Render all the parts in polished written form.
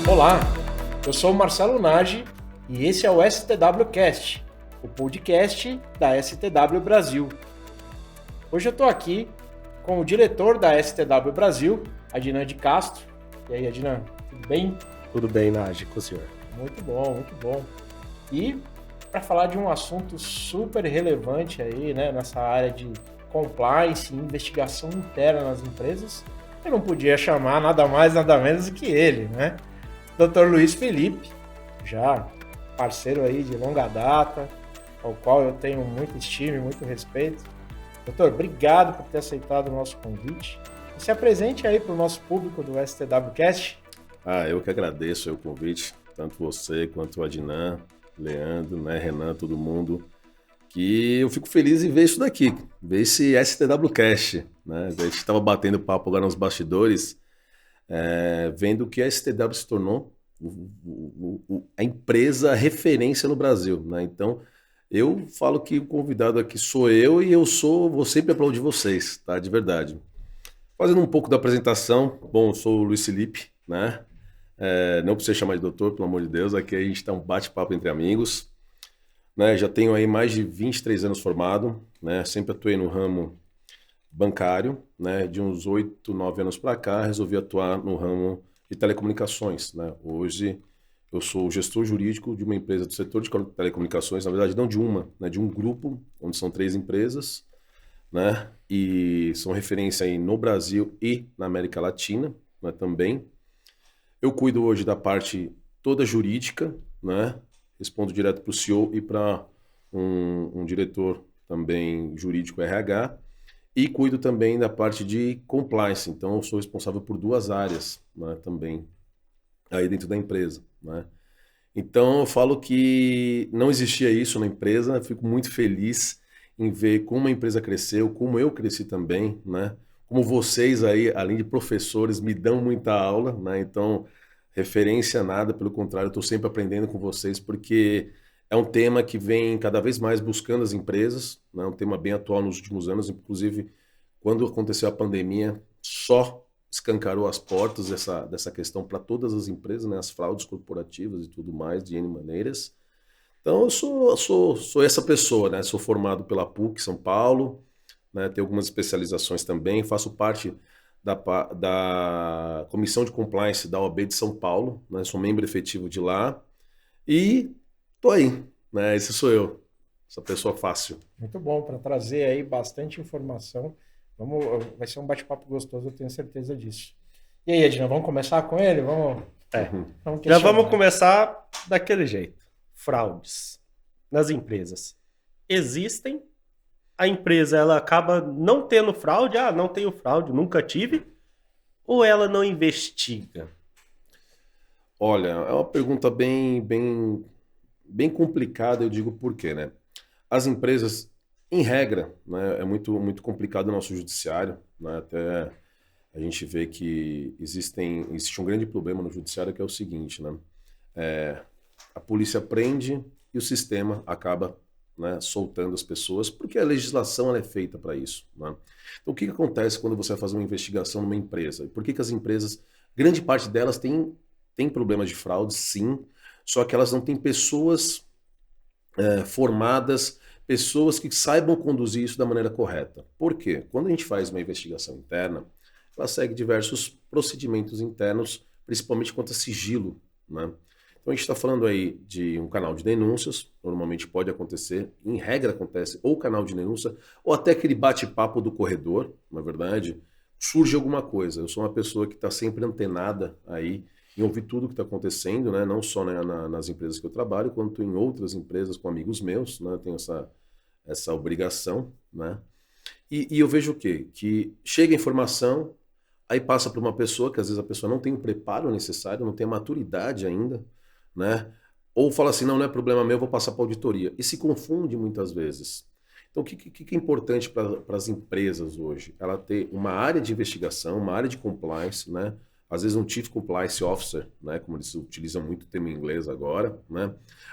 Olá, eu sou o Marcelo Nagy e esse é o STWcast, o podcast da STW Brasil. Hoje eu estou aqui com o diretor da STW Brasil, Adnan de Castro. E aí, Adnan, tudo bem? Tudo bem, Nagy, com o senhor? Muito bom, muito bom. E para falar de um assunto super relevante aí, né, nessa área de compliance e investigação interna nas empresas, eu não podia chamar nada mais, nada menos do que ele, né? Dr. Luiz Felipe, já parceiro aí de longa data, ao qual eu tenho muito estima e muito respeito. Doutor, obrigado por ter aceitado o nosso convite. E se apresente aí para o nosso público do STWcast. Eu que agradeço o convite, tanto você quanto o Adnan, Leandro, né, Renan, todo mundo, que eu fico feliz em ver isso daqui, ver esse STWcast, né? A gente estava batendo papo agora nos bastidores, vendo que a STW se tornou a empresa referência no Brasil, né? Então, eu falo que o convidado aqui sou eu e vou sempre aplaudir vocês, tá? De verdade. Fazendo um pouco da apresentação, bom, eu sou o Luiz Felipe, né? Não precisa chamar de doutor, pelo amor de Deus, aqui a gente tá um bate-papo entre amigos, né? Já tenho aí mais de 23 anos formado, né? Sempre atuei no ramo bancário, né? De uns 8, 9 anos para cá, resolvi atuar no ramo de telecomunicações, né? Hoje eu sou gestor jurídico de uma empresa do setor de telecomunicações, na verdade não de uma, né? De um grupo, onde são 3 empresas, né? E são referência aí no Brasil e na América Latina, né? Também. Eu cuido hoje da parte toda jurídica, né? Respondo direto para o CEO e para um diretor também jurídico RH. E cuido também da parte de compliance. Então, eu sou responsável por 2 áreas, né, também aí dentro da empresa, né? Então, eu falo que não existia isso na empresa. Eu fico muito feliz em ver como a empresa cresceu, como eu cresci também, né? Como vocês aí, além de professores, me dão muita aula, né? Então, referência a nada, pelo contrário, eu estou sempre aprendendo com vocês, porque é um tema que vem cada vez mais buscando as empresas, né? Um tema bem atual nos últimos anos, inclusive quando aconteceu a pandemia, só escancarou as portas dessa questão para todas as empresas, né? As fraudes corporativas e tudo mais, de N maneiras. Então eu sou essa pessoa, né? Sou formado pela PUC São Paulo, né? Tenho algumas especializações também, faço parte da Comissão de Compliance da OAB de São Paulo, né? Sou membro efetivo de lá e tô aí, né? Esse sou eu, essa pessoa fácil. Muito bom, para trazer aí bastante informação. Vai ser um bate-papo gostoso, eu tenho certeza disso. E aí, Edna, vamos começar com ele? Vamos Já vamos começar daquele jeito. Fraudes nas empresas. Existem? A empresa ela acaba não tendo fraude? Não tenho fraude, nunca tive. Ou ela não investiga? Olha, é uma pergunta bem complicada, eu digo por quê, né? As empresas, em regra, né, é muito complicado o nosso judiciário, né? Até a gente vê que existe um grande problema no judiciário, que é o seguinte, né? A polícia prende e o sistema acaba, né, soltando as pessoas, porque a legislação ela é feita para isso, né? Então, o que acontece quando você vai fazer uma investigação numa empresa? E por que as empresas, grande parte delas tem problemas de fraude, sim, só que elas não têm pessoas formadas, pessoas que saibam conduzir isso da maneira correta. Por quê? Quando a gente faz uma investigação interna, ela segue diversos procedimentos internos, principalmente quanto a sigilo, né? Então a gente está falando aí de um canal de denúncias, normalmente pode acontecer, em regra acontece, ou canal de denúncia, ou até aquele bate-papo do corredor, na verdade, surge alguma coisa. Eu sou uma pessoa que está sempre antenada aí em ouvir tudo o que está acontecendo, né? Não só, né, nas empresas que eu trabalho, quanto em outras empresas com amigos meus, né? Eu tenho essa obrigação, né? E eu vejo o quê? Que chega a informação, aí passa para uma pessoa, que às vezes a pessoa não tem o preparo necessário, não tem a maturidade ainda, né? Ou fala assim, não é problema meu, vou passar para auditoria. E se confunde muitas vezes. Então, o que é importante para as empresas hoje? Ela ter uma área de investigação, uma área de compliance, né? Às vezes um Chief Compliance Officer, né? Como eles utilizam muito o termo em inglês agora, né?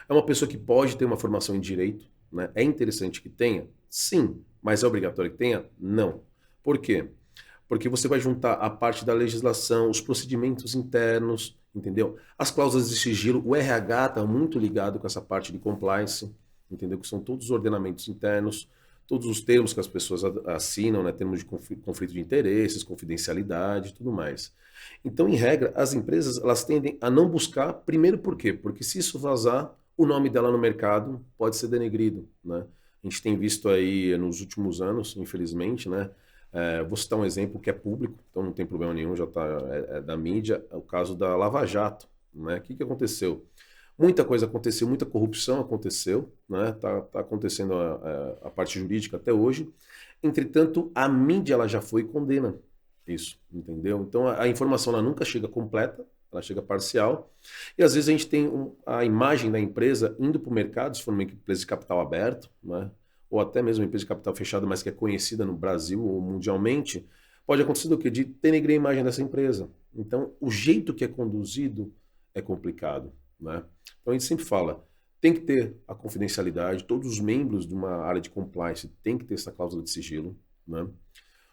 É uma pessoa que pode ter uma formação em direito, né? É interessante que tenha? Sim, mas é obrigatório que tenha? Não. Por quê? Porque você vai juntar a parte da legislação, os procedimentos internos, entendeu? As cláusulas de sigilo, o RH está muito ligado com essa parte de compliance, entendeu? Que são todos os ordenamentos internos, todos os termos que as pessoas assinam, né? Termos de conflito de interesses, confidencialidade e tudo mais. Então, em regra, as empresas elas tendem a não buscar, primeiro por quê? Porque se isso vazar, o nome dela no mercado pode ser denegrido, né? A gente tem visto aí nos últimos anos, infelizmente, né? Vou citar um exemplo que é público, então não tem problema nenhum, já está da mídia, é o caso da Lava Jato, né? O que aconteceu? Muita coisa aconteceu, muita corrupção aconteceu, né? Tá acontecendo a parte jurídica até hoje. Entretanto, a mídia ela já foi e condena isso, entendeu? Então a informação ela nunca chega completa, ela chega parcial, e às vezes a gente tem a imagem da empresa indo para o mercado, se for uma empresa de capital aberto, né? Ou até mesmo uma empresa de capital fechado, mas que é conhecida no Brasil ou mundialmente, pode acontecer do quê? De denegrir a imagem dessa empresa. Então, o jeito que é conduzido é complicado, né? Então, a gente sempre fala, tem que ter a confidencialidade, todos os membros de uma área de compliance têm que ter essa cláusula de sigilo, né?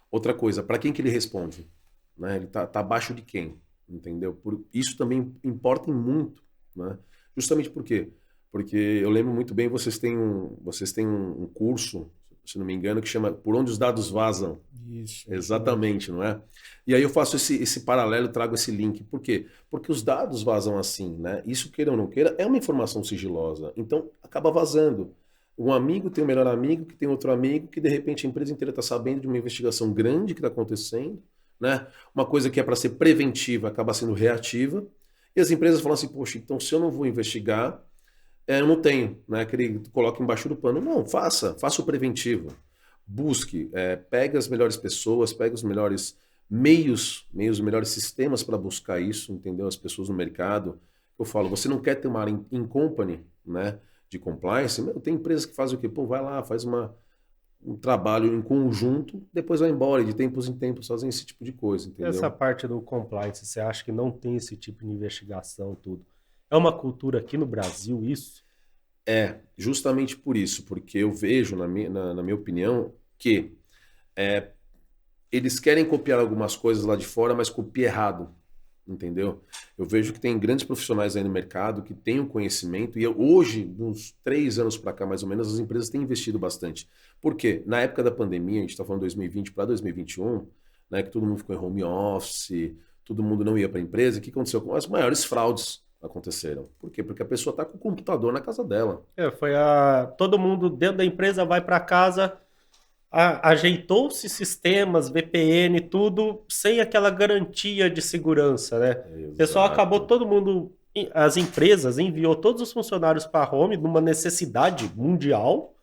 Outra coisa, para quem que ele responde? Né? Ele tá abaixo de quem? Entendeu? Isso também importa muito, né? Justamente por quê? Porque eu lembro muito bem, vocês têm um curso, se não me engano, que chama Por Onde os Dados Vazam. Isso. Exatamente, não é? E aí eu faço esse paralelo, trago esse link. Por quê? Porque os dados vazam assim, né? Isso, queira ou não queira, é uma informação sigilosa. Então, acaba vazando. Um amigo tem um melhor amigo, que tem outro amigo, que de repente a empresa inteira está sabendo de uma investigação grande que está acontecendo, né? Uma coisa que é para ser preventiva acaba sendo reativa. E as empresas falam assim, poxa, então se eu não vou investigar, eu não tenho, né? Que ele coloca embaixo do pano. Não, faça o preventivo. Busque, pegue as melhores pessoas, pegue os melhores meios, os melhores sistemas para buscar isso, entendeu? As pessoas no mercado. Eu falo, você não quer ter uma área in company, né? De compliance? Tem empresas que fazem o quê? Pô, vai lá, faz um trabalho em conjunto, depois vai embora, e de tempos em tempos fazem esse tipo de coisa, entendeu? Essa parte do compliance, você acha que não tem esse tipo de investigação, tudo? É uma cultura aqui no Brasil isso? Justamente por isso, porque eu vejo, na minha opinião, que eles querem copiar algumas coisas lá de fora, mas copia errado, entendeu? Eu vejo que tem grandes profissionais aí no mercado que têm o conhecimento, e hoje, uns 3 anos para cá, mais ou menos, as empresas têm investido bastante. Por quê? Na época da pandemia, a gente está falando 2020 para 2021, né, que todo mundo ficou em home office, todo mundo não ia para a empresa, o que aconteceu? As maiores fraudes aconteceram. Por quê? Porque a pessoa está com o computador na casa dela. Todo mundo dentro da empresa vai para casa, ajeitou-se sistemas, VPN, tudo, sem aquela garantia de segurança, né? Exato. O pessoal acabou, todo mundo, as empresas enviou todos os funcionários para home numa necessidade mundial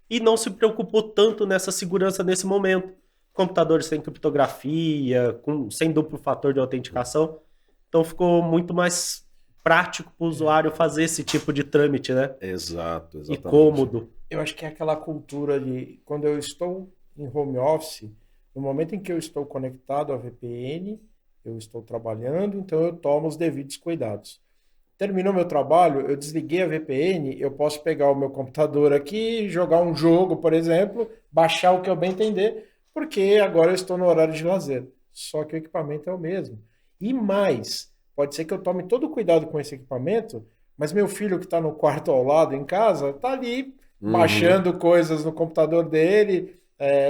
e não se preocupou tanto nessa segurança nesse momento. Computadores sem criptografia, sem duplo fator de autenticação. Então ficou muito mais prático para o usuário fazer esse tipo de trâmite, né? Exato, exatamente. E cômodo. Eu acho que é aquela cultura de quando eu estou em home office, no momento em que eu estou conectado à VPN, eu estou trabalhando, então eu tomo os devidos cuidados. Terminou meu trabalho, eu desliguei a VPN, eu posso pegar o meu computador aqui, jogar um jogo, por exemplo, baixar o que eu bem entender, porque agora eu estou no horário de lazer. Só que o equipamento é o mesmo. E mais, pode ser que eu tome todo o cuidado com esse equipamento, mas meu filho que está no quarto ao lado em casa, está ali baixando coisas no computador dele,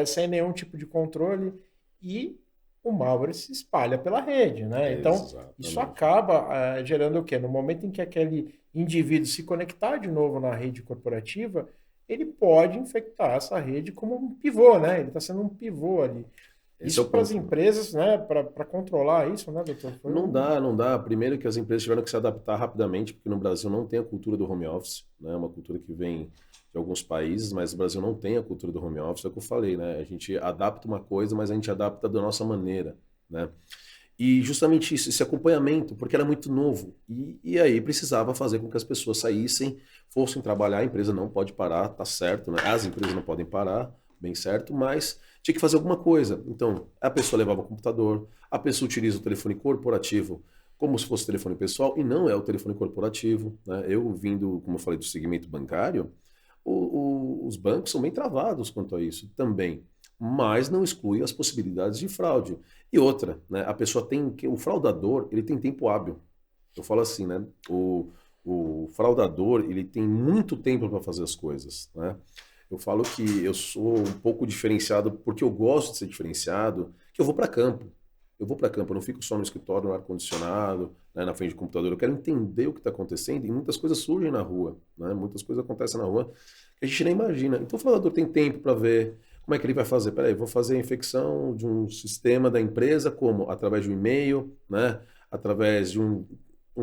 sem nenhum tipo de controle, e o malware se espalha pela rede, né? Então, Exatamente. isso acaba gerando o quê? No momento em que aquele indivíduo se conectar de novo na rede corporativa, ele pode infectar essa rede como um pivô, né? Ele está sendo um pivô ali. Isso para as empresas, né? Para controlar isso, né, doutor? Não dá. Primeiro que as empresas tiveram que se adaptar rapidamente, porque no Brasil não tem a cultura do home office, né? É uma cultura que vem de alguns países, mas o Brasil não tem a cultura do home office, é o que eu falei, né? A gente adapta uma coisa, mas a gente adapta da nossa maneira, né? E justamente isso, esse acompanhamento, porque era muito novo. E aí precisava fazer com que as pessoas saíssem, fossem trabalhar, a empresa não pode parar, tá certo, né? As empresas não podem parar, bem certo, mas tinha que fazer alguma coisa. Então, a pessoa levava o computador, a pessoa utiliza o telefone corporativo como se fosse telefone pessoal, e não é o telefone corporativo, né? Eu vindo, como eu falei, do segmento bancário, Os bancos são bem travados quanto a isso também, mas não exclui as possibilidades de fraude. E outra, né, a pessoa o fraudador, ele tem tempo hábil. Eu falo assim, né, o fraudador, ele tem muito tempo para fazer as coisas, né? Eu falo que eu sou um pouco diferenciado porque eu gosto de ser diferenciado, que eu vou para campo. Eu vou para campo, eu não fico só no escritório, no ar-condicionado, né, na frente do computador. Eu quero entender o que está acontecendo e muitas coisas surgem na rua, né? Muitas coisas acontecem na rua que a gente nem imagina. Então o fraudador tem tempo para ver como é que ele vai fazer. Peraí, vou fazer a infecção de um sistema da empresa, como? Através de um e-mail, né? Através de um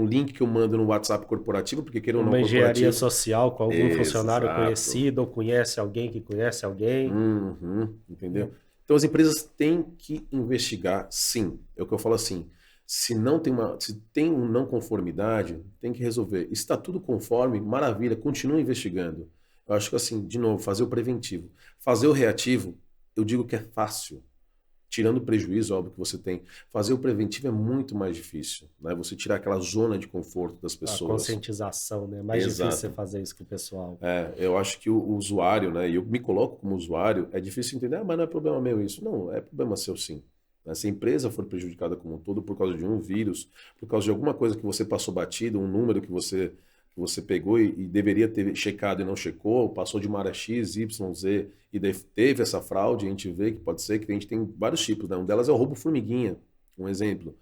link que eu mando no WhatsApp corporativo, porque queira ou não Uma engenharia corporativo. social com algum funcionário Exato. conhecido ou conhece alguém que conhece alguém. Entendeu? Então as empresas têm que investigar, sim. É o que eu falo assim. Se tem uma não conformidade, tem que resolver. Está tudo conforme, maravilha, continua investigando. Eu acho que assim, de novo, fazer o preventivo. Fazer o reativo, eu digo que é fácil. Tirando o prejuízo, óbvio, que você tem. Fazer o preventivo é muito mais difícil, né? Você tirar aquela zona de conforto das pessoas. A conscientização, né? É mais Exato. difícil você fazer isso com o pessoal. Eu acho que o usuário, né? E eu me coloco como usuário, é difícil entender, mas não é problema meu isso. Não, é problema seu sim. Se a empresa for prejudicada como um todo por causa de um vírus, por causa de alguma coisa que você passou batido, um número que você pegou e deveria ter checado e não checou, passou de uma área X, Y, Z e teve essa fraude, a gente vê que pode ser que a gente tem vários tipos, né? Um delas é o roubo formiguinha, um exemplo.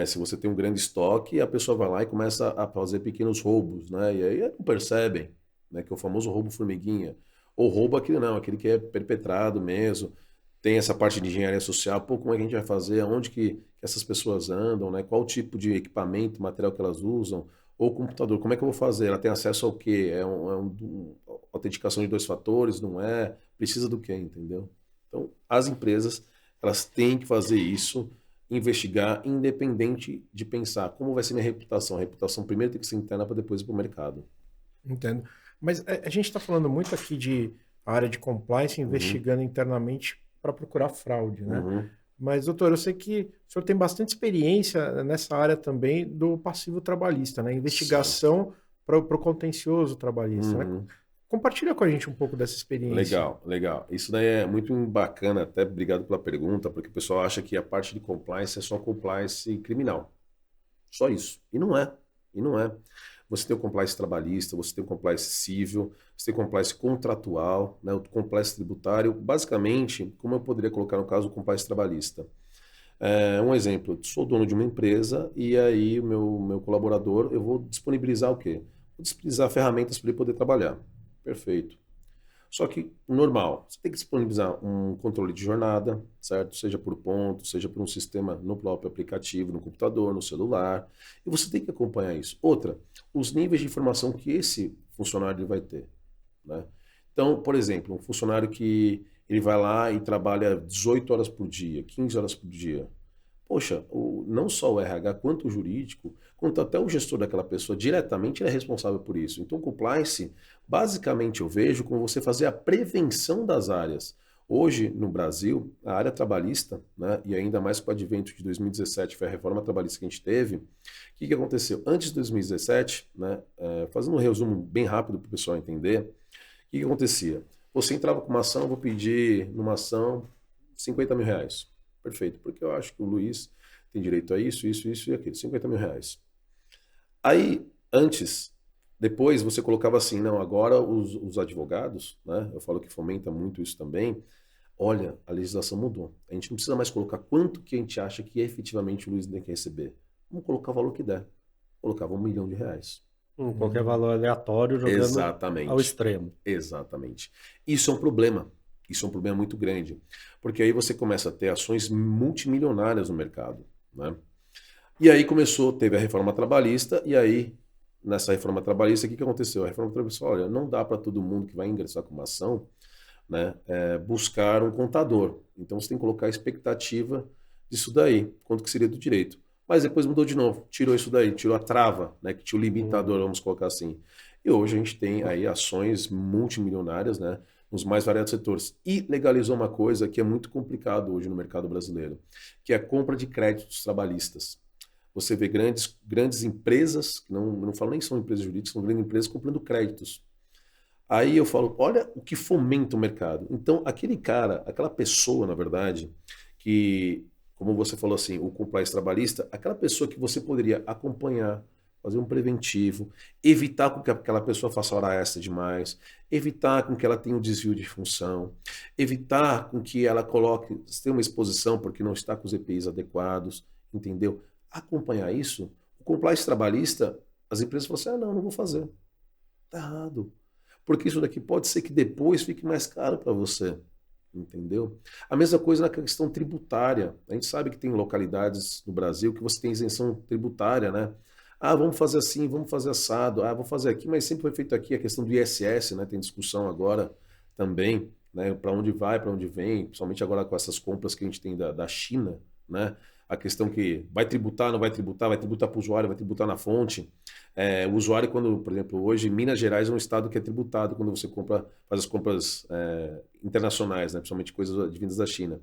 Se você tem um grande estoque, a pessoa vai lá e começa a fazer pequenos roubos, né? E aí não percebem, né? Que é o famoso roubo formiguinha. Ou roubo aquele que é perpetrado mesmo. Tem essa parte de engenharia social, pô, como é que a gente vai fazer? Aonde que essas pessoas andam, né? Qual tipo de equipamento, material que elas usam? Ou computador, como é que eu vou fazer? Ela tem acesso ao quê? Autenticação de 2 fatores, não é? Precisa do quê, entendeu? Então, as empresas, elas têm que fazer isso, investigar, independente de pensar como vai ser minha reputação. A reputação primeiro tem que ser interna para depois ir para o mercado. Entendo. Mas a gente está falando muito aqui de área de compliance, investigando internamente para procurar fraude, né? Mas, doutor, eu sei que o senhor tem bastante experiência nessa área também do passivo trabalhista, né? Investigação para o contencioso trabalhista, né? Compartilha com a gente um pouco dessa experiência. Legal. Isso daí é muito bacana, até obrigado pela pergunta, porque o pessoal acha que a parte de compliance é só compliance criminal. Só isso. E não é. Você tem o compliance trabalhista, você tem o compliance civil, você tem o compliance contratual, né, o compliance tributário. Basicamente, como eu poderia colocar no caso o compliance trabalhista? Um exemplo, eu sou dono de uma empresa e aí o meu colaborador, eu vou disponibilizar o quê? Vou disponibilizar ferramentas para ele poder trabalhar. Perfeito. Só que, normal, você tem que disponibilizar um controle de jornada, certo? Seja por ponto, seja por um sistema no próprio aplicativo, no computador, no celular. E você tem que acompanhar isso. Outra, os níveis de informação que esse funcionário vai ter, né? Então, por exemplo, um funcionário que ele vai lá e trabalha 18 horas por dia, 15 horas por dia. Poxa, não só o RH, quanto o jurídico, quanto até o gestor daquela pessoa, diretamente ele é responsável por isso. Então, compliance, basicamente eu vejo como você fazer a prevenção das áreas. Hoje, no Brasil, a área trabalhista, né, e ainda mais com o advento de 2017, foi a reforma trabalhista que a gente teve, o que aconteceu? Antes de 2017, né, fazendo um resumo bem rápido para o pessoal entender, o que acontecia? Você entrava com uma ação, eu vou pedir numa ação 50 mil reais. Perfeito, porque eu acho que o Luiz tem direito a isso e aquilo, 50 mil reais. Aí, depois você colocava assim, não, agora os advogados, né, eu falo que fomenta muito isso também, olha, a legislação mudou. A gente não precisa mais colocar quanto que a gente acha que efetivamente o Luiz tem que receber. Vamos colocar o valor que der. Colocava R$1 milhão. Qualquer valor aleatório jogando ao extremo. Exatamente. Isso é um problema. Isso é um problema muito grande, porque aí você começa a ter ações multimilionárias no mercado, né? E aí teve a reforma trabalhista, e aí, nessa reforma trabalhista, o que aconteceu? A reforma trabalhista falou, olha, não dá para todo mundo que vai ingressar com uma ação, né, buscar um contador. Então você tem que colocar a expectativa disso daí, quanto que seria do direito. Mas depois mudou de novo, tirou isso daí, tirou a trava, né, que tinha o limitador, vamos colocar assim. E hoje a gente tem aí ações multimilionárias, né, nos mais variados setores. E legalizou uma coisa que é muito complicado hoje no mercado brasileiro, que é a compra de créditos trabalhistas. Você vê grandes empresas, que não falo nem são empresas jurídicas, são grandes empresas comprando créditos. Aí eu falo, olha o que fomenta o mercado. Então, aquele cara, aquela pessoa, na verdade, que, como você falou assim, o compliance trabalhista, aquela pessoa que você poderia acompanhar, fazer um preventivo, evitar com que aquela pessoa faça hora extra demais, evitar com que ela tenha um desvio de função, evitar com que ela tenha uma exposição porque não está com os EPIs adequados, entendeu? Acompanhar isso, o compliance trabalhista, as empresas falam assim, não vou fazer. Tá errado. Porque isso daqui pode ser que depois fique mais caro para você, entendeu? A mesma coisa na questão tributária. A gente sabe que tem localidades no Brasil que você tem isenção tributária, né? Vamos fazer assim, vamos fazer assado. Vou fazer aqui, mas sempre foi feito aqui a questão do ISS, né? Tem discussão agora também, né? Para onde vai, para onde vem, principalmente agora com essas compras que a gente tem da China, né? A questão que vai tributar, não vai tributar para o usuário, vai tributar na fonte. O usuário, quando, por exemplo, hoje Minas Gerais é um estado que é tributado quando você faz as compras internacionais, né? Principalmente coisas vindas da China.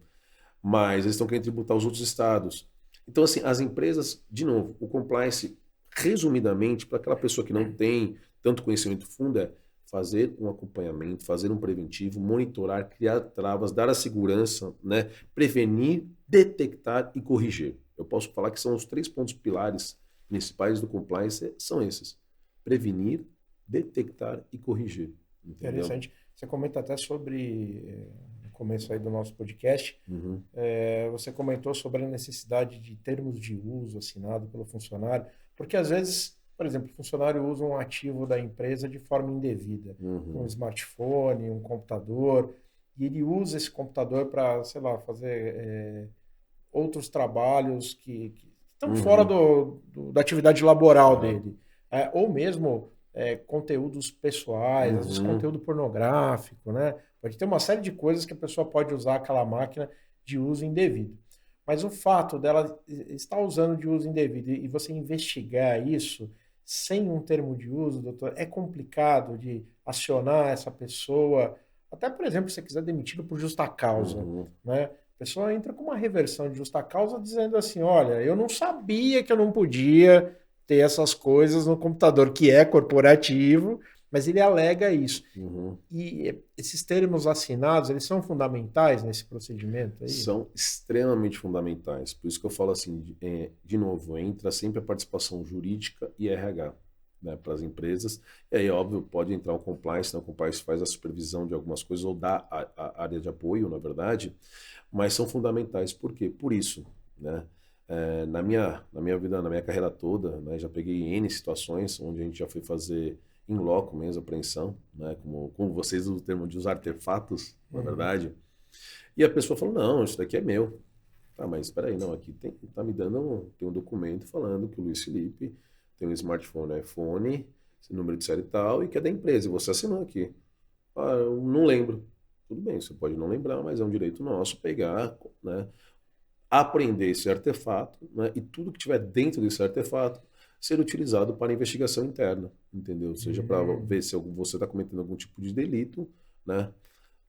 Mas eles estão querendo tributar os outros estados. Então, assim, as empresas, de novo, o compliance, resumidamente, para aquela pessoa que não tem tanto conhecimento fundo, é fazer um acompanhamento, fazer um preventivo, monitorar, criar travas, dar a segurança, né? Prevenir, detectar e corrigir. Eu posso falar que são os 3 pontos pilares principais do compliance, são esses. Prevenir, detectar e corrigir. Entendeu? Interessante. Você comenta até sobre, no começo aí do nosso podcast, você comentou sobre a necessidade de termos de uso assinado pelo funcionário, porque às vezes, por exemplo, o funcionário usa um ativo da empresa de forma indevida, um smartphone, um computador, e ele usa esse computador para, sei lá, fazer outros trabalhos que estão fora da atividade laboral dele. Ou mesmo conteúdos pessoais, às vezes conteúdo pornográfico, né? Pode ter uma série de coisas que a pessoa pode usar aquela máquina de uso indevido. Mas o fato dela estar usando de uso indevido e você investigar isso sem um termo de uso, doutor, é complicado de acionar essa pessoa. Até, por exemplo, se você quiser demiti-lo por justa causa, né? A pessoa entra com uma reversão de justa causa dizendo assim, olha, eu não sabia que eu não podia ter essas coisas no computador, que é corporativo, mas ele alega isso. E esses termos assinados, eles são fundamentais nesse procedimento aí? São extremamente fundamentais. Por isso que eu falo assim, de novo, entra sempre a participação jurídica e RH, né, para as empresas. E aí, óbvio, pode entrar o compliance, né? O compliance faz a supervisão de algumas coisas ou dá a área de apoio, na verdade, mas são fundamentais. Por quê? Por isso, né? Na minha vida, na minha carreira toda, né, já peguei N situações onde a gente já foi fazer in loco mesmo, apreensão, né, como vocês usam o termo de usar artefatos, na verdade. E a pessoa falou, não, isso daqui é meu. Tá, mas espera aí, não, aqui tem um documento falando que o Luiz Felipe tem um smartphone, iPhone, esse número de série e tal, e que é da empresa, e você assinou aqui. Eu não lembro. Tudo bem, você pode não lembrar, mas é um direito nosso pegar, né, apreender esse artefato, né, e tudo que tiver dentro desse artefato ser utilizado para investigação interna, entendeu? Seja para ver se você está cometendo algum tipo de delito, né?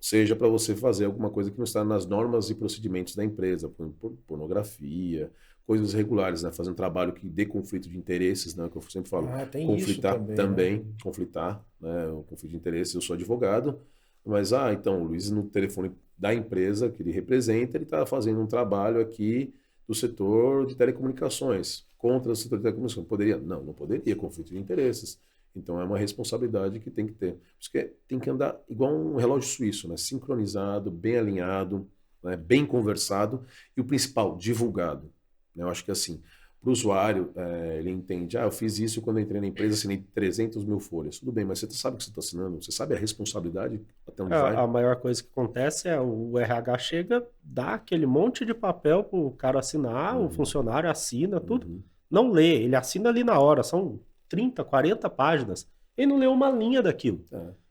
Seja para você fazer alguma coisa que não está nas normas e procedimentos da empresa, por pornografia, coisas regulares, né? Fazer um trabalho que dê conflito de interesses, né? Que eu sempre falo, Tem conflitar isso também, né? conflitar, né? O conflito de interesses. Eu sou advogado, mas então o Luiz no telefone da empresa que ele representa, ele está fazendo um trabalho aqui do setor de telecomunicações contra o setor de telecomunicações. Poderia? Não poderia, conflito de interesses. Então é uma responsabilidade que tem que ter. Por isso que tem que andar igual um relógio suíço, né? Sincronizado, bem alinhado, né? Bem conversado e o principal, divulgado. Eu acho que assim, para o usuário, ele entende, eu fiz isso quando eu entrei na empresa, assinei 300 mil folhas. Tudo bem, mas você sabe o que você está assinando? Você sabe a responsabilidade até onde vai? A maior coisa que acontece é o RH chega, dá aquele monte de papel para o cara assinar, o funcionário assina, tudo. Não lê, ele assina ali na hora, são 30, 40 páginas. Ele não leu uma linha daquilo.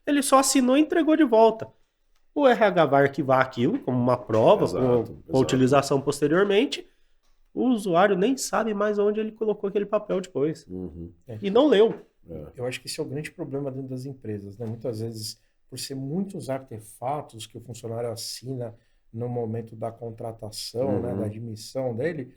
Ele só assinou e entregou de volta. O RH vai arquivar aquilo como uma prova, com utilização posteriormente. O usuário nem sabe mais onde ele colocou aquele papel depois. E não leu. Eu acho que esse é o grande problema dentro das empresas, né? Muitas vezes, por ser muitos artefatos que o funcionário assina no momento da contratação, né, da admissão dele,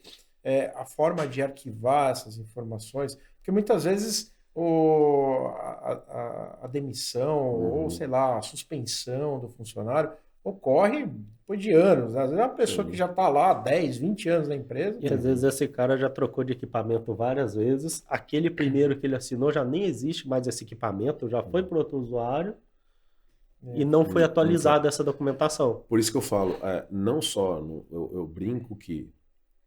a forma de arquivar essas informações, porque muitas vezes a demissão ou, sei lá, a suspensão do funcionário ocorre depois de anos, né? Às vezes é uma pessoa que já está lá há 10, 20 anos na empresa. E às vezes esse cara já trocou de equipamento várias vezes. Aquele primeiro que ele assinou já nem existe mais esse equipamento, já foi para outro usuário e não foi atualizada essa documentação. Por isso que eu falo, não só, eu brinco que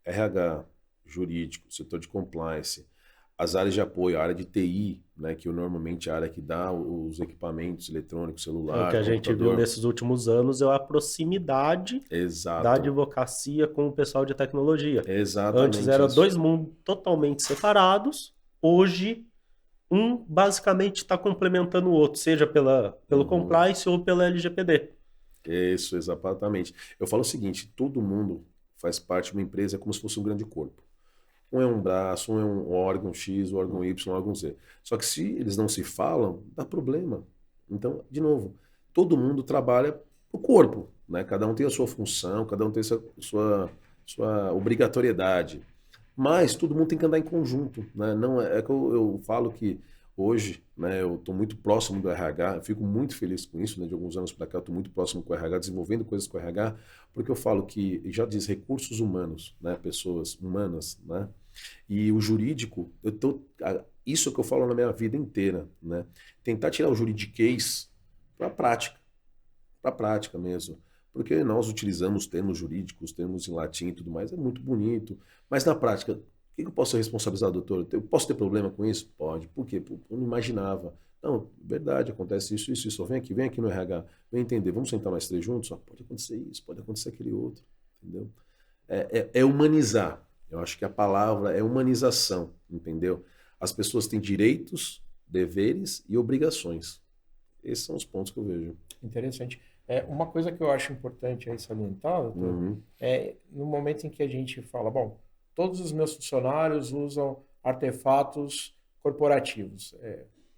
RH, jurídico, setor de compliance, as áreas de apoio, a área de TI, né, que normalmente é a área que dá os equipamentos eletrônicos, celular, O que a gente viu nesses últimos anos é a proximidade da advocacia com o pessoal de tecnologia. Exatamente. Antes eram dois mundos totalmente separados, hoje um basicamente está complementando o outro, seja pelo compliance ou pela LGPD. Isso, exatamente. Eu falo o seguinte, todo mundo faz parte de uma empresa como se fosse um grande corpo. Um é um braço, um é um órgão X, um órgão Y, um órgão Z. Só que se eles não se falam, dá problema. Então, de novo, todo mundo trabalha o corpo, né? Cada um tem a sua função, cada um tem a sua obrigatoriedade. Mas todo mundo tem que andar em conjunto, né? Não é que eu falo que hoje, né, eu estou muito próximo do RH, eu fico muito feliz com isso, né? De alguns anos para cá eu estou muito próximo com o RH, desenvolvendo coisas com o RH, porque eu falo que, já diz, recursos humanos, né? Pessoas humanas, né? E o jurídico, isso é o que eu falo na minha vida inteira, né? Tentar tirar o juridiquês para a prática mesmo. Porque nós utilizamos termos jurídicos, termos em latim e tudo mais, é muito bonito. Mas na prática, o que eu posso ser responsabilizado, doutor? Eu posso ter problema com isso? Pode. Por quê? Eu não imaginava. Não, verdade, acontece isso, isso, isso. Vem aqui no RH, vem entender. Vamos sentar nós três juntos? Pode acontecer isso, pode acontecer aquele outro. Entendeu? É humanizar. Eu acho que a palavra é humanização, entendeu? As pessoas têm direitos, deveres e obrigações. Esses são os pontos que eu vejo. Interessante. Uma coisa que eu acho importante aí salientar, doutor, é no momento em que a gente fala, bom, todos os meus funcionários usam artefatos corporativos,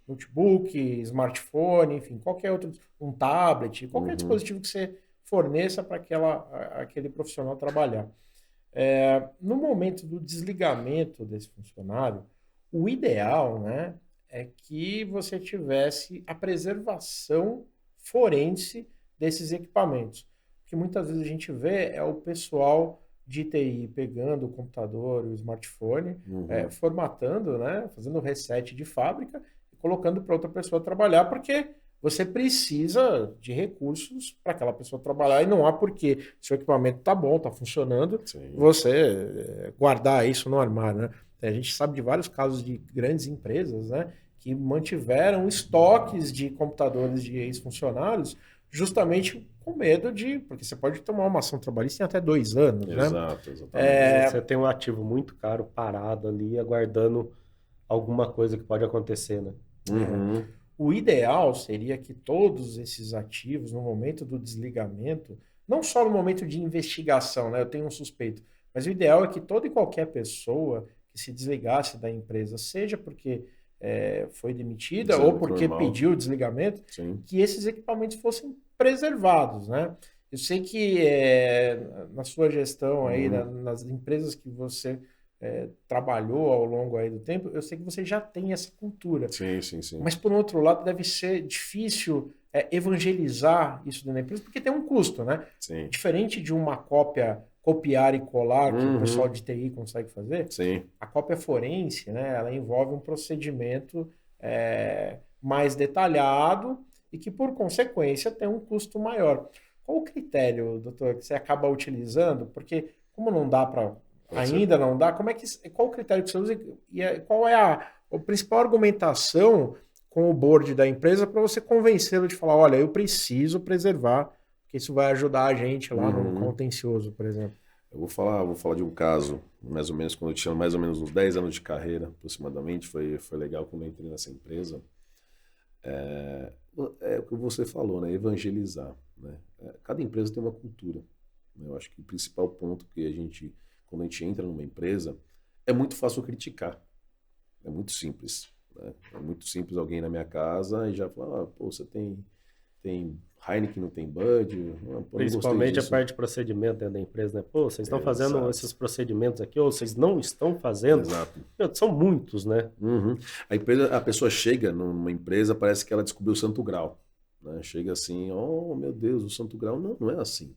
notebook, smartphone, enfim, qualquer outro, um tablet, qualquer dispositivo que você forneça para aquele profissional trabalhar. No momento do desligamento desse funcionário, o ideal, né, é que você tivesse a preservação forense desses equipamentos. O que muitas vezes a gente vê é o pessoal de TI pegando o computador, o smartphone, formatando, né, fazendo reset de fábrica e colocando para outra pessoa trabalhar, porque você precisa de recursos para aquela pessoa trabalhar e não há porquê. Se o equipamento está bom, está funcionando, você guardar isso no armário, né? A gente sabe de vários casos de grandes empresas, né, que mantiveram estoques de computadores de ex-funcionários justamente com medo porque você pode tomar uma ação trabalhista em até 2 anos, né? Exato, exatamente. Você tem um ativo muito caro parado ali, aguardando alguma coisa que pode acontecer, né? O ideal seria que todos esses ativos, no momento do desligamento, não só no momento de investigação, né? Eu tenho um suspeito, mas o ideal é que toda e qualquer pessoa que se desligasse da empresa, seja porque foi demitida ou porque pediu o desligamento, que esses equipamentos fossem preservados, né? Eu sei que na sua gestão aí, nas empresas que você trabalhou ao longo aí do tempo, eu sei que você já tem essa cultura. Sim. Mas, por outro lado, deve ser difícil evangelizar isso dentro da empresa, porque tem um custo, né? Sim. Diferente de uma cópia copiar e colar que o pessoal de TI consegue fazer, a cópia forense, né, ela envolve um procedimento mais detalhado e que, por consequência, tem um custo maior. Qual o critério, doutor, que você acaba utilizando? Porque, como não dá para... Ainda não dá, qual o critério que você usa e qual é a principal argumentação com o board da empresa para você convencê-lo de falar, olha, eu preciso preservar, porque isso vai ajudar a gente lá no contencioso, por exemplo. Eu vou falar de um caso, mais ou menos, quando eu tinha mais ou menos uns 10 anos de carreira, aproximadamente, foi legal quando eu entrei nessa empresa. É o que você falou, né? Evangelizar, né? Cada empresa tem uma cultura, né? Eu acho que o principal ponto que quando a gente entra numa empresa, é muito fácil criticar. É muito simples, né? É muito simples alguém na minha casa e já falar, pô, você tem tem Heineken, não tem Bud. Principalmente a parte de procedimento dentro da empresa, né? Pô, vocês estão fazendo esses procedimentos aqui, ou vocês não estão fazendo? Exato. São muitos, né? A pessoa chega numa empresa, parece que ela descobriu o Santo Grau. Né? Chega assim, oh meu Deus, o Santo Grau não é assim.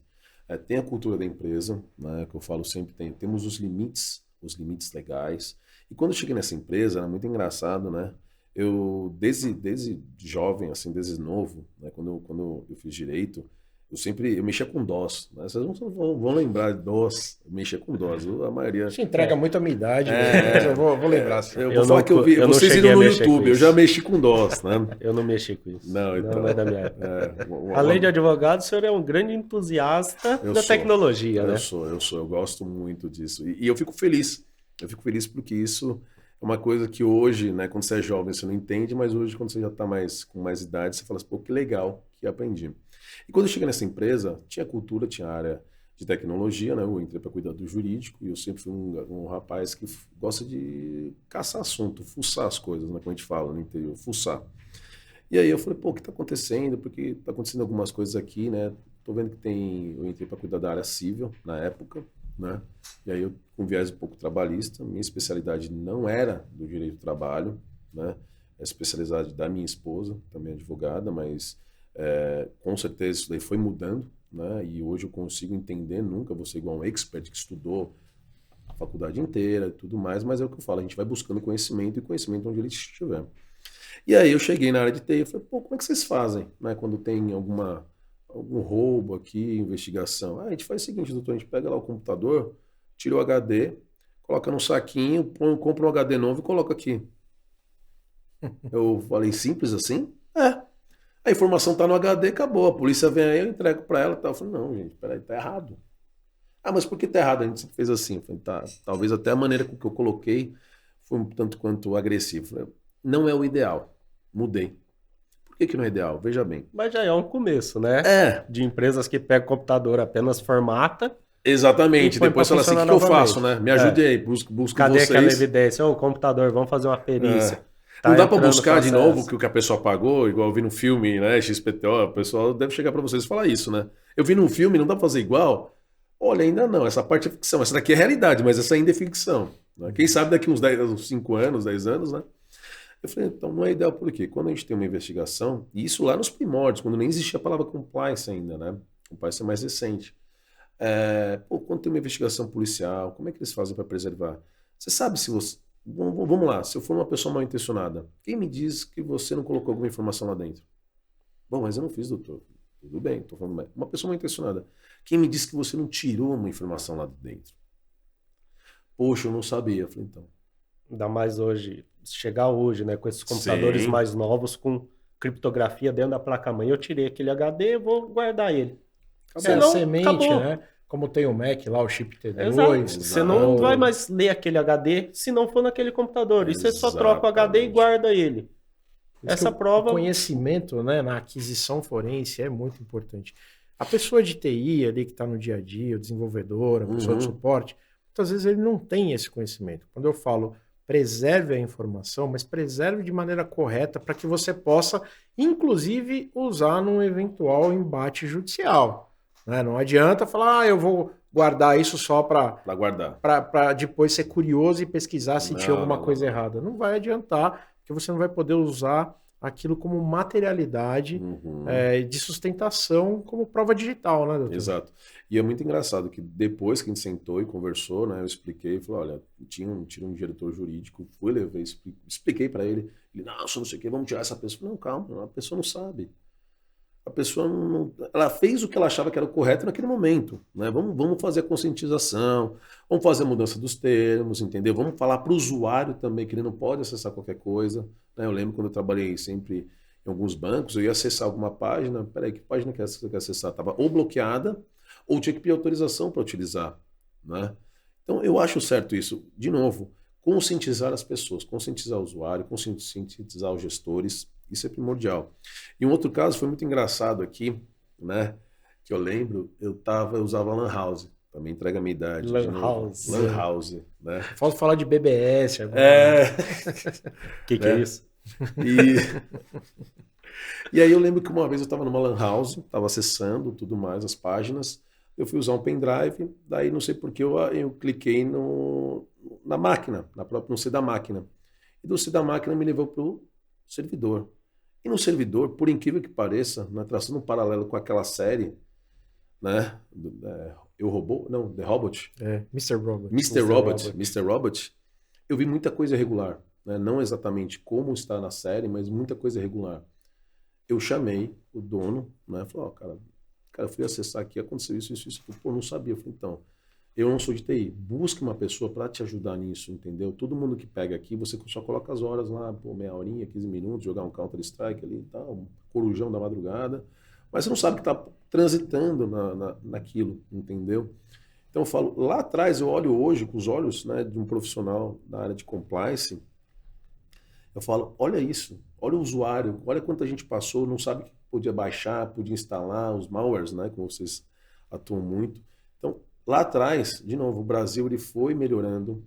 Tem a cultura da empresa, né, que eu falo sempre, temos os limites legais. E quando eu cheguei nessa empresa, era muito engraçado, né? Eu, desde jovem, assim, desde novo, né, quando eu fiz direito, eu mexia com DOS. Né? Vocês vão lembrar de DOS, eu mexia com DOS. A maioria... Isso entrega muito a minha idade, mas eu vou lembrar. Assim. Eu vou falar que vocês viram no YouTube, eu já mexi com DOS, né? Eu não mexi com isso. Não, então, não é da minha época. Além de advogado, o senhor é um grande entusiasta da tecnologia, né? Eu gosto muito disso. E eu fico feliz. Eu fico feliz porque isso é uma coisa que hoje, né, quando você é jovem, você não entende, mas hoje, quando você já está com mais idade, você fala assim, pô, que legal que aprendi. E quando eu cheguei nessa empresa, tinha cultura, tinha área de tecnologia, né? Eu entrei para cuidar do jurídico e eu sempre fui um rapaz que gosta de caçar assunto, fuçar as coisas, né? Como a gente fala no interior, fuçar. E aí eu falei, pô, o que está acontecendo? Porque está acontecendo algumas coisas aqui, né? Tô vendo que eu entrei para cuidar da área civil na época, né? E aí eu com viés um pouco trabalhista, minha especialidade não era do direito do trabalho, né? É a especialidade da minha esposa, também advogada, mas com certeza isso daí foi mudando, né? E hoje eu consigo entender, nunca vou ser igual um expert que estudou a faculdade inteira e tudo mais, mas é o que eu falo, a gente vai buscando conhecimento e conhecimento onde ele estiver. E aí eu cheguei na área de TI e falei, pô, como é que vocês fazem, né? Quando tem algum roubo aqui, investigação. A gente faz o seguinte, doutor, a gente pega lá o computador, tira o HD, coloca num saquinho, compra um HD novo e coloca aqui. Eu falei, simples assim? A informação tá no HD, acabou. A polícia vem aí, eu entrego para ela. Eu falei, não, gente, peraí, tá errado. Mas por que tá errado? A gente sempre fez assim. Eu falei, tá, talvez até a maneira com que eu coloquei foi um tanto quanto agressivo. Eu falei, não é o ideal. Mudei. Por que não é ideal? Veja bem. Mas já é um começo, né? De empresas que pegam o computador, apenas formata. Exatamente. Depois fala assim, o que eu faço, né? Me ajude aí, busco Cadê vocês. Cadê aquela evidência? Ô, computador, vamos fazer uma perícia. Não dá para buscar de novo o que a pessoa pagou, igual eu vi no filme, né? XPTO, o pessoal deve chegar para vocês e falar isso, né? Eu vi num filme, não dá para fazer igual? Olha, ainda não. Essa parte é ficção. Essa daqui é realidade, mas essa ainda é ficção. Né? Quem sabe daqui uns 5 anos, 10 anos, né? Eu falei, então não é ideal por quê? Quando a gente tem uma investigação, e isso lá nos primórdios, quando nem existia a palavra compliance ainda, né? Compliance é mais recente. Quando tem uma investigação policial, como é que eles fazem para preservar? Você sabe se você... Vamos lá, se eu for uma pessoa mal intencionada, quem me diz que você não colocou alguma informação lá dentro? Bom, mas eu não fiz, doutor. Tudo bem, estou falando bem. Uma pessoa mal intencionada, quem me disse que você não tirou uma informação lá de dentro? Poxa, eu não sabia. Eu falei, então. Ainda mais hoje, chegar hoje, né, com esses computadores mais novos, com criptografia dentro da placa-mãe, eu tirei aquele HD e vou guardar ele. Senão, a semente, acabou. Né? Como tem o Mac lá, o chip T2. Exato. Você não vai mais ler aquele HD se não for naquele computador. E você só troca o HD e guarda ele. Essa prova... O conhecimento, né, na aquisição forense é muito importante. A pessoa de TI ali que está no dia a dia, o desenvolvedor, a pessoa de suporte, muitas vezes ele não tem esse conhecimento. Quando eu falo preserve a informação, mas preserve de maneira correta para que você possa, inclusive, usar num eventual embate judicial. Né? Não adianta falar, eu vou guardar isso só para depois ser curioso e pesquisar se tinha alguma coisa errada. Não vai adiantar, porque você não vai poder usar aquilo como materialidade de sustentação como prova digital, né, doutor? Exato. E é muito engraçado que depois que a gente sentou e conversou, né, eu expliquei, falei, olha, tinha um diretor jurídico, expliquei para ele, nossa, não sei o que, vamos tirar essa pessoa. Não, calma, a pessoa não sabe. A pessoa não... Ela fez o que ela achava que era o correto naquele momento. Né? Vamos fazer a conscientização, vamos fazer a mudança dos termos, entendeu? Vamos falar para o usuário também que ele não pode acessar qualquer coisa. Né? Eu lembro quando eu trabalhei sempre em alguns bancos, eu ia acessar alguma página, peraí, que página que você quer acessar? Estava ou bloqueada, ou tinha que pedir autorização para utilizar. Né? Então eu acho certo isso. De novo, conscientizar as pessoas, conscientizar o usuário, conscientizar os gestores, isso é primordial. E um outro caso foi muito engraçado aqui, né? Que eu lembro, eu usava Lan House, também entrega a minha idade. Lan House, né? Falta falar de BBS agora. Que é isso? E aí eu lembro que uma vez eu estava numa lan house, estava acessando tudo mais, as páginas, eu fui usar um pendrive, daí não sei por que eu cliquei na máquina, no C da máquina. E do C da máquina me levou para o servidor. E no servidor, por incrível que pareça, traçando um paralelo com aquela série, né? Eu Robô? Não, The Robot. Mr. Robot. Mr. Robot. Eu vi muita coisa irregular, né? Não exatamente como está na série, mas muita coisa irregular. Eu chamei o dono, né? Falei, cara, eu fui acessar aqui, aconteceu isso. Pô, não sabia. Eu falei, então, eu não sou de TI, busque uma pessoa para te ajudar nisso, entendeu? Todo mundo que pega aqui, você só coloca as horas lá, pô, meia horinha, 15 minutos, jogar um Counter-Strike ali e tal, um corujão da madrugada, mas você não sabe que está transitando naquilo, entendeu? Então eu falo, lá atrás, eu olho hoje com os olhos, né, de um profissional da área de compliance, eu falo, olha isso, olha o usuário, olha quanta gente passou, não sabe que podia baixar, podia instalar, os malwares, né, como vocês atuam muito. Então, lá atrás, de novo, o Brasil ele foi melhorando,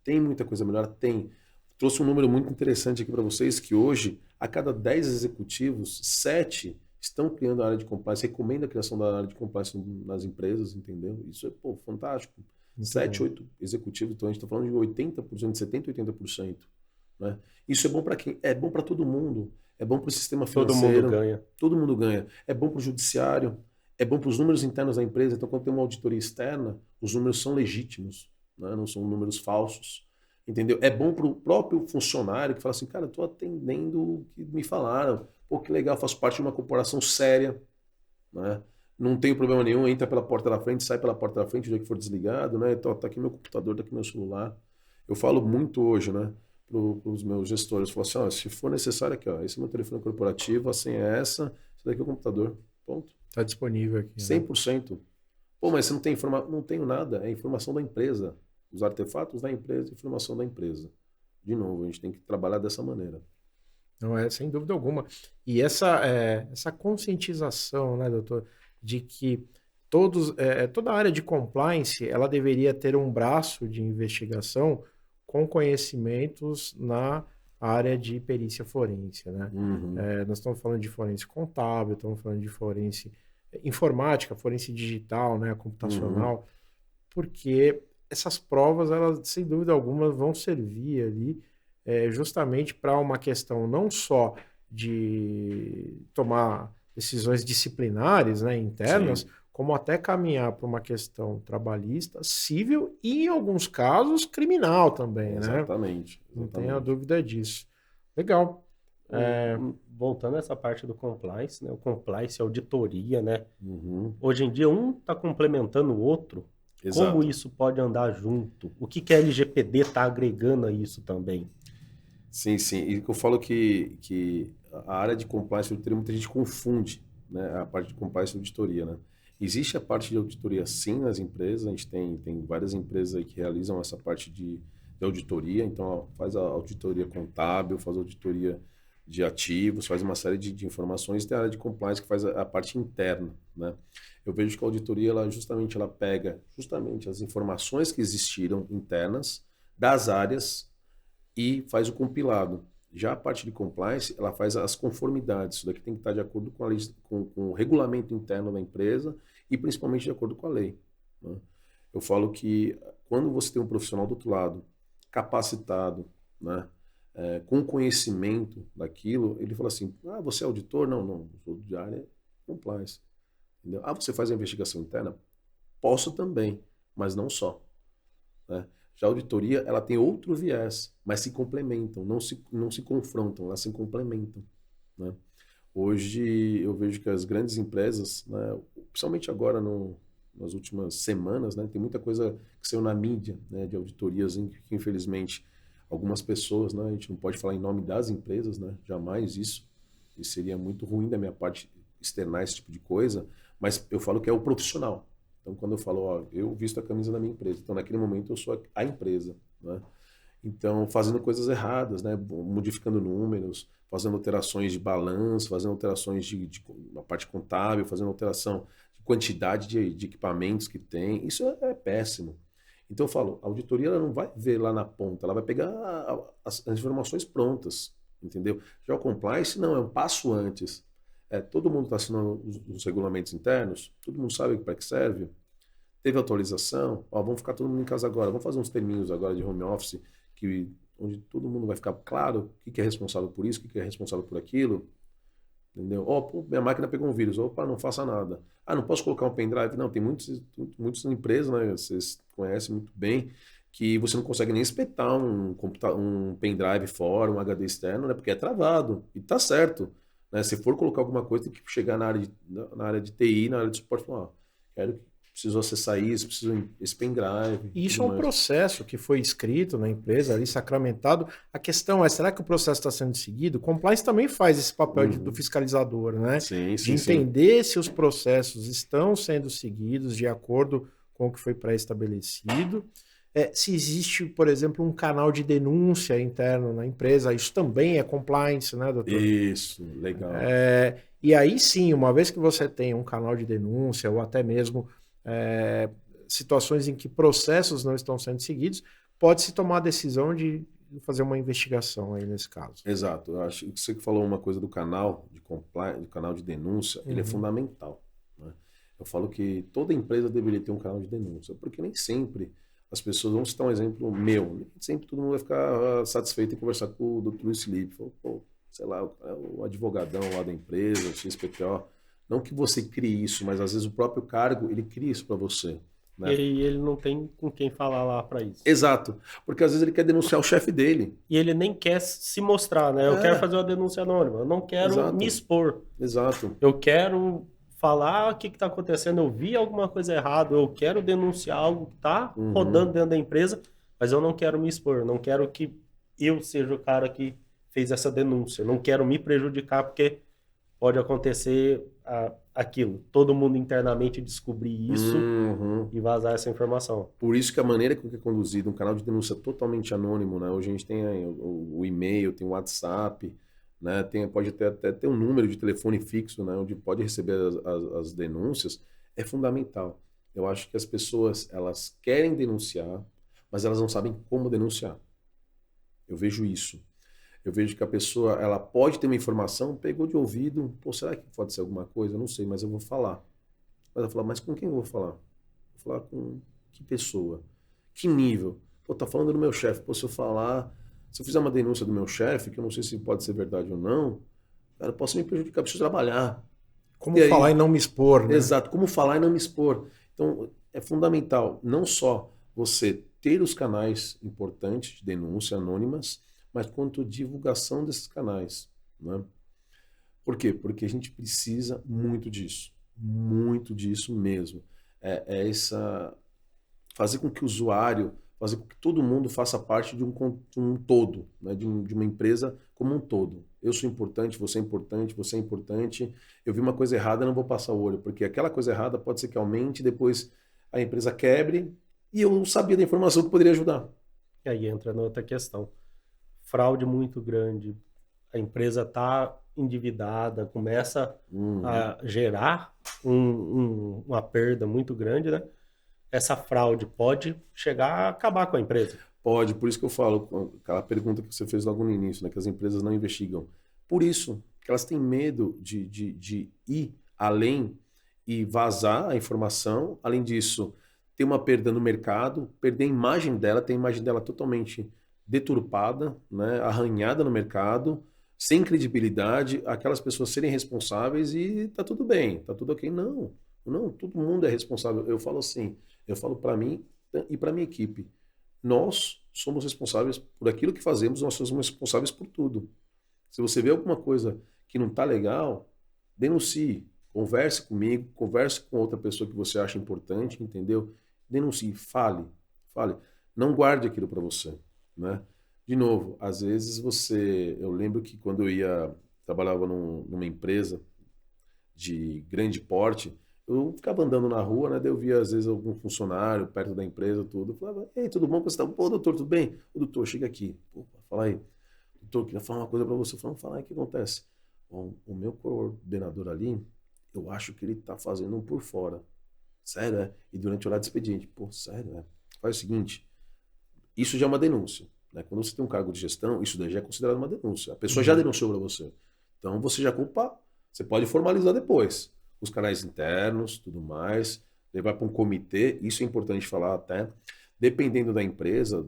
tem muita coisa melhor, tem. Trouxe um número muito interessante aqui para vocês, que hoje, a cada 10 executivos, 7 estão criando a área de compliance, recomenda a criação da área de compliance nas empresas, entendeu? Isso é, pô, fantástico. Muito 7, bom. 8 executivos, então a gente está falando de 80%, de 70%, 80%. Né? Isso é bom para quem? É bom para todo mundo. É bom para o sistema financeiro. Todo mundo ganha. Todo mundo ganha. É bom para o judiciário. É bom para os números internos da empresa. Então, quando tem uma auditoria externa, os números são legítimos, né? Não são números falsos. Entendeu? É bom para o próprio funcionário que fala assim, cara, eu estou atendendo o que me falaram. Pô, que legal, faço parte de uma corporação séria. Né? Não tenho problema nenhum, entra pela porta da frente, sai pela porta da frente, o dia que for desligado. Né? Então, tá aqui meu computador, tá aqui meu celular. Eu falo muito hoje, né? Para os meus gestores, falo assim, ó, se for necessário aqui, ó, esse é meu telefone corporativo, a senha é essa, esse daqui é o computador, ponto. Está disponível aqui. 100%. Né? Pô, mas você não tem informação? Não tenho nada, é informação da empresa. Os artefatos da empresa, informação da empresa. De novo, a gente tem que trabalhar dessa maneira. Não é, sem dúvida alguma. E essa conscientização, né, doutor, de que toda a área de compliance, ela deveria ter um braço de investigação com conhecimentos na área de perícia forense, né? Uhum. Nós estamos falando de forense contábil, estamos falando de forense informática, forense digital, né, computacional, porque essas provas, elas, sem dúvida alguma, vão servir ali justamente para uma questão não só de tomar decisões disciplinares, né, internas, sim, como até caminhar para uma questão trabalhista, civil e, em alguns casos, criminal também, exatamente, né? Não tenha dúvida disso. Legal. Voltando a essa parte do compliance, né? O compliance é auditoria, né? Uhum. Hoje em dia, um está complementando o outro. Exato. Como isso pode andar junto? O que a LGPD está agregando a isso também? Sim, sim. E eu falo que a área de compliance, muita gente confunde, né? A parte de compliance e auditoria, né? Existe a parte de auditoria, sim, nas empresas. A gente tem várias empresas aí que realizam essa parte de auditoria. Então, faz a auditoria contábil, faz a auditoria de ativos, faz uma série de informações. Tem a área de compliance que faz a parte interna, né? Eu vejo que a auditoria, ela pega as informações que existiram internas das áreas e faz o compilado. Já a parte de compliance, ela faz as conformidades. Isso daqui tem que estar de acordo com o regulamento interno da empresa e principalmente de acordo com a lei. Né? Eu falo que quando você tem um profissional do outro lado, capacitado, né, com conhecimento daquilo, ele fala assim, você é auditor? Não, sou de área compliance. Entendeu? Você faz a investigação interna? Posso também, mas não só. Né? Já a auditoria, ela tem outro viés, mas se complementam, não se confrontam, elas se complementam. Né? Hoje eu vejo que as grandes empresas, né, principalmente agora nas últimas semanas, né, tem muita coisa que saiu na mídia, né, de auditorias que infelizmente algumas pessoas, né, a gente não pode falar em nome das empresas, né, jamais isso seria muito ruim da minha parte externar esse tipo de coisa, mas eu falo que é o profissional. Então, quando eu falo, eu visto a camisa da minha empresa, então naquele momento eu sou a empresa, né? Então, fazendo coisas erradas, né? Modificando números, fazendo alterações de balanço, fazendo alterações de uma parte contábil, fazendo alteração de quantidade de equipamentos que tem, isso é péssimo. Então eu falo, a auditoria ela não vai ver lá na ponta, ela vai pegar as informações prontas, entendeu? Já o compliance não, é um passo antes. Todo mundo está assinando os regulamentos internos, todo mundo sabe para que serve. Teve atualização, vamos ficar todo mundo em casa agora, vamos fazer uns terminhos agora de home office, onde todo mundo vai ficar claro o que é responsável por isso, o que é responsável por aquilo, entendeu? Pô, minha máquina pegou um vírus, opa, não faça nada. Não posso colocar um pendrive? Não, tem muitas empresas, né, vocês conhecem muito bem, que você não consegue nem espetar um pendrive fora, um HD externo, né, porque é travado, e tá certo. Né? Se for colocar alguma coisa, tem que chegar na área de TI, na área de suporte, falar, preciso acessar isso, preciso esse pendrive. Isso é um processo que foi escrito na empresa, ali sacramentado. A questão é, será que o processo está sendo seguido? O compliance também faz esse papel do fiscalizador, né? De entender se os processos estão sendo seguidos de acordo com o que foi pré-estabelecido. Se existe, por exemplo, um canal de denúncia interno na empresa, isso também é compliance, né, doutor? Isso, legal. E aí sim, uma vez que você tem um canal de denúncia ou até mesmo situações em que processos não estão sendo seguidos, pode-se tomar a decisão de fazer uma investigação aí nesse caso. Exato. Eu acho que você que falou uma coisa do canal de compliance, do canal de denúncia, ele é fundamental. Né? Eu falo que toda empresa deveria ter um canal de denúncia, porque nem sempre as pessoas, vamos citar um exemplo meu, nem sempre todo mundo vai ficar satisfeito em conversar com o Dr. Luiz Felipe. Pô, sei lá, o advogadão lá da empresa, o XPTO. Não que você crie isso, mas às vezes o próprio cargo, ele cria isso para você. Né? E ele não tem com quem falar lá para isso. Exato, porque às vezes ele quer denunciar o chefe dele. E ele nem quer se mostrar, né? Eu quero fazer uma denúncia anônima, eu não quero me expor. Exato. Eu quero falar o que está acontecendo, eu vi alguma coisa errada, eu quero denunciar algo que está rodando dentro da empresa, mas eu não quero me expor, não quero que eu seja o cara que fez essa denúncia, não quero me prejudicar, porque pode acontecer aquilo, todo mundo internamente descobrir isso e vazar essa informação. Por isso que a maneira que é conduzido um canal de denúncia totalmente anônimo, né? Hoje a gente tem o e-mail, tem o WhatsApp, né? Pode até ter um número de telefone fixo, né? Onde pode receber as denúncias, é fundamental. Eu acho que as pessoas, elas querem denunciar, mas elas não sabem como denunciar. Eu vejo isso. Eu vejo que a pessoa, ela pode ter uma informação, pegou de ouvido, pô, será que pode ser alguma coisa? Eu não sei, mas eu vou falar. Mas ela fala, mas com quem eu vou falar? Vou falar com que pessoa? Que nível? Pô, tá falando do meu chefe. Pô, se eu fizer uma denúncia do meu chefe, que eu não sei se pode ser verdade ou não, cara, eu posso me prejudicar, preciso trabalhar. Como falar e não me expor, né? Exato, como falar e não me expor. Então, é fundamental não só você ter os canais importantes de denúncia anônimas, mas quanto divulgação desses canais. Né? Por quê? Porque a gente precisa muito disso mesmo. Fazer com que o usuário, fazer com que todo mundo faça parte de um todo, né? de uma empresa como um todo. Eu sou importante, você é importante. Eu vi uma coisa errada, não vou passar o olho, porque aquela coisa errada pode ser que aumente, depois a empresa quebre, e eu sabia da informação que poderia ajudar. E aí entra na outra questão. Fraude muito grande, a empresa está endividada, começa a gerar uma perda muito grande, né? Essa fraude pode chegar a acabar com a empresa. Pode, por isso que eu falo, aquela pergunta que você fez logo no início, né, que as empresas não investigam. Por isso que elas têm medo de ir além e vazar a informação. Além disso, ter uma perda no mercado, perder a imagem dela, ter a imagem dela totalmente deturpada, né, arranhada no mercado, sem credibilidade, aquelas pessoas serem responsáveis e tá tudo bem, tá tudo ok. Não, todo mundo é responsável. Eu falo assim, eu falo para mim e para minha equipe. Nós somos responsáveis por aquilo que fazemos, nós somos responsáveis por tudo. Se você vê alguma coisa que não tá legal, denuncie, converse comigo, converse com outra pessoa que você acha importante, entendeu? Denuncie, fale. Não guarde aquilo para você. Né? De novo, às vezes eu lembro que quando trabalhava numa empresa de grande porte, eu ficava andando na rua, né? Daí eu via às vezes algum funcionário perto da empresa, tudo, eu falava, ei, tudo bom? Você tá? Pô, doutor, tudo bem? O doutor, chega aqui. Pô, fala aí. Doutor, queria falar uma coisa para você. Falando, fala aí, o que acontece? Bom, o meu coordenador ali, eu acho que ele tá fazendo um por fora. Sério, é? E durante o horário de expediente. Pô, sério, é? Faz o seguinte, isso já é uma denúncia. Né? Quando você tem um cargo de gestão, isso daí já é considerado uma denúncia. A pessoa já denunciou para você. Então você já culpa, você pode formalizar depois. Os canais internos, tudo mais, levar para um comitê, isso é importante falar até. Dependendo da empresa,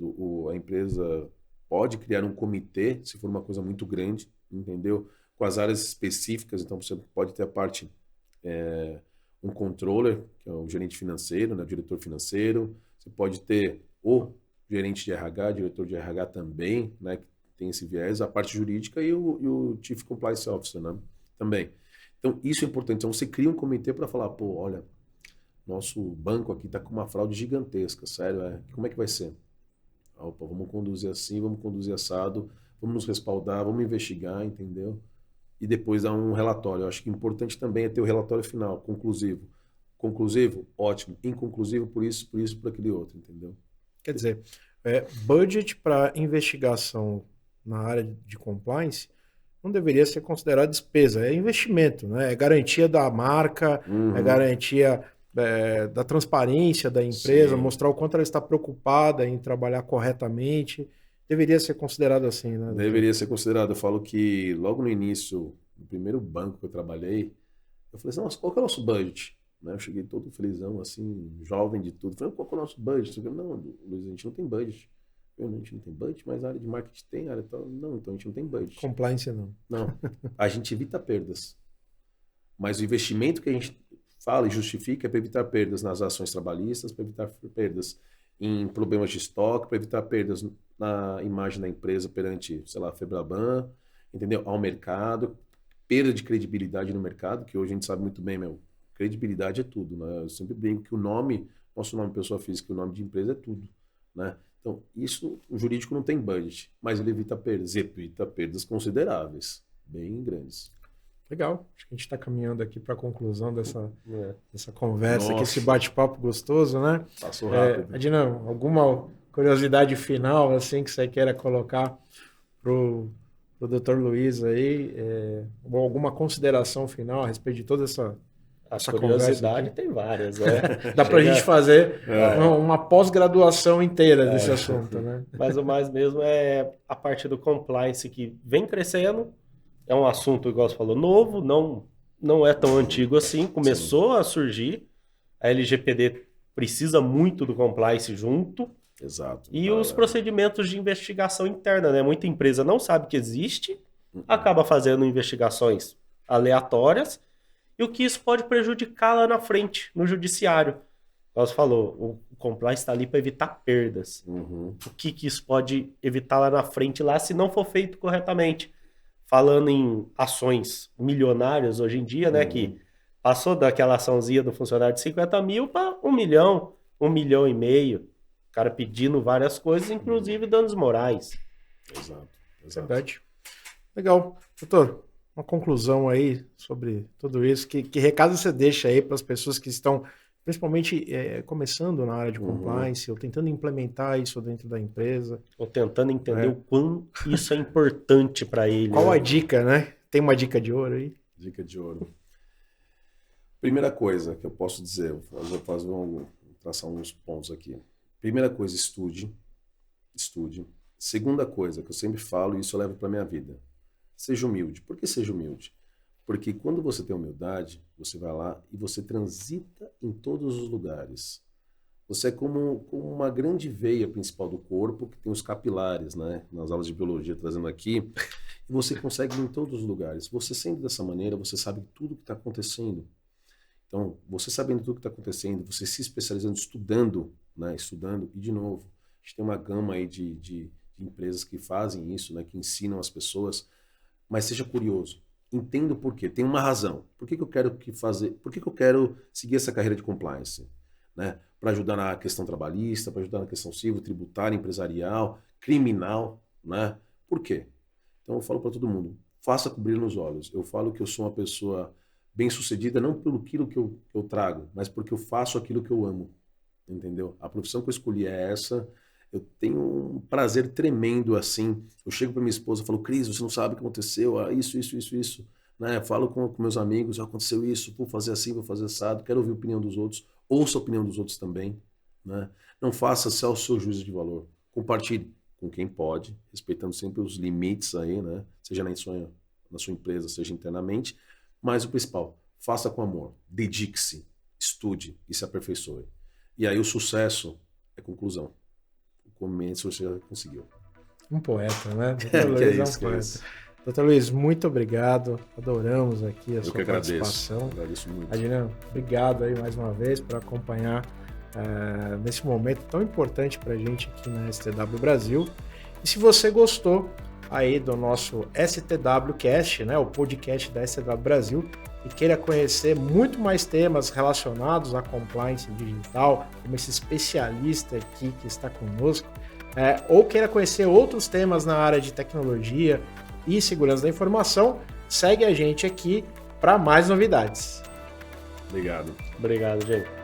a empresa pode criar um comitê, se for uma coisa muito grande, entendeu? Com as áreas específicas, então você pode ter a parte, um controller, que é o gerente financeiro, né, o diretor financeiro, você pode ter o gerente de RH, diretor de RH também, né, que tem esse viés, a parte jurídica e o Chief Compliance Officer, né, também. Então, isso é importante. Então, você cria um comitê para falar, pô, olha, nosso banco aqui está com uma fraude gigantesca, sério, como é que vai ser? Opa, vamos conduzir assim, vamos conduzir assado, vamos nos respaldar, vamos investigar, entendeu? E depois dar um relatório. Eu acho que importante também é ter o relatório final, conclusivo. Conclusivo? Ótimo. Inconclusivo, por isso, por aquele outro, entendeu? Quer dizer, budget para investigação na área de compliance não deveria ser considerado despesa, é investimento, né? É garantia da marca, é garantia da transparência da empresa, Sim. Mostrar o quanto ela está preocupada em trabalhar corretamente. Deveria ser considerado assim, né? Deveria ser considerado. Eu falo que logo no início, no primeiro banco que eu trabalhei, eu falei assim, nossa, qual que é o nosso budget? Né? Eu cheguei todo felizão, assim, jovem de tudo. Falei, qual que é o nosso budget? Eu falei, não, Luiz, a gente não tem budget. A gente não tem budget, mas a área de marketing tem, a área tal. Não, então a gente não tem budget. Compliance não. Não, a gente evita perdas. Mas o investimento que a gente fala e justifica é para evitar perdas nas ações trabalhistas, para evitar perdas em problemas de estoque, para evitar perdas na imagem da empresa perante, sei lá, a Febraban, entendeu? Ao mercado, perda de credibilidade no mercado, que hoje a gente sabe muito bem, credibilidade é tudo, né? Eu sempre brinco que o nome, nosso nome pessoa física e o nome de empresa é tudo, né? Então, isso, o jurídico não tem budget, mas ele evita perdas consideráveis, bem grandes. Legal, acho que a gente está caminhando aqui para a conclusão dessa conversa, aqui, esse Nossa. bate-papo gostoso, né? Passou rápido. Adina, alguma curiosidade final assim que você queira colocar pro Dr. Luiz aí, ou alguma consideração final a respeito de toda essa curiosidade tem várias, né? Dá para a gente fazer uma pós-graduação inteira desse assunto, né? Mas o mais mesmo é a parte do compliance que vem crescendo. É um assunto, igual você falou, novo, não é tão antigo assim, começou a surgir. A LGPD precisa muito do compliance junto. Exato. E os procedimentos de investigação interna, né? Muita empresa não sabe que existe, acaba fazendo investigações aleatórias, e o que isso pode prejudicar lá na frente, no judiciário. Como você falou, o compliance está ali para evitar perdas. O que isso pode evitar lá na frente, lá, se não for feito corretamente? Falando em ações milionárias hoje em dia, né? Que passou daquela açãozinha do funcionário de 50 mil para 1 milhão, 1,5 milhão. O cara pedindo várias coisas, inclusive danos morais. Exato. Verdade. Legal. Doutor, uma conclusão aí sobre tudo isso. Que recado você deixa aí para as pessoas que estão, principalmente, começando na área de compliance, ou tentando implementar isso dentro da empresa? Ou tentando entender o quão isso é importante para ele. Qual a dica, né? Tem uma dica de ouro aí? Dica de ouro. Primeira coisa que eu posso dizer, vou traçar uns pontos aqui. Primeira coisa, estude. Segunda coisa que eu sempre falo, e isso eu levo para minha vida, seja humilde. Por que seja humilde? Porque quando você tem humildade, você vai lá e você transita em todos os lugares. Você é como uma grande veia principal do corpo, que tem os capilares, né? Nas aulas de biologia, trazendo aqui, e você consegue ir em todos os lugares. Você sendo dessa maneira, você sabe tudo o que está acontecendo. Então, você sabendo tudo o que está acontecendo, você se especializando, estudando, né? Estudando, e de novo, a gente tem uma gama aí de empresas que fazem isso, né? Que ensinam as pessoas, mas seja curioso. Entenda o porquê, tem uma razão. Por que eu quero seguir essa carreira de compliance? Né? Para ajudar na questão trabalhista, para ajudar na questão civil, tributária, empresarial, criminal, né? Por quê? Então eu falo para todo mundo, faça com brilho nos olhos. Eu falo que eu sou uma pessoa bem-sucedida não pelo aquilo que eu trago, mas porque eu faço aquilo que eu amo, entendeu? A profissão que eu escolhi é essa. Eu tenho um prazer tremendo assim. Eu chego para minha esposa e falo, Cris, você não sabe o que aconteceu, isso. Né? Eu falo com meus amigos, aconteceu isso, vou fazer assim, vou fazer assado, quero ouvir a opinião dos outros, ouça a opinião dos outros também. Né? Não faça só o seu juízo de valor. Compartilhe. com quem pode, respeitando sempre os limites aí, né? Seja na sua empresa, seja internamente, mas o principal, faça com amor, dedique-se, estude e se aperfeiçoe. E aí o sucesso é conclusão. O começo você já conseguiu. Um poeta, né? Dr. Luiz é um poeta. Dr. Luiz, muito obrigado. Adoramos aqui a sua participação. Eu agradeço muito. Adriano, obrigado aí mais uma vez por acompanhar nesse momento tão importante para a gente aqui na STW Brasil. E se você gostou aí do nosso STW Cast, né, o podcast da STW Brasil, e queira conhecer muito mais temas relacionados à compliance digital, como esse especialista aqui que está conosco, ou queira conhecer outros temas na área de tecnologia e segurança da informação, segue a gente aqui para mais novidades. Obrigado. Obrigado, gente.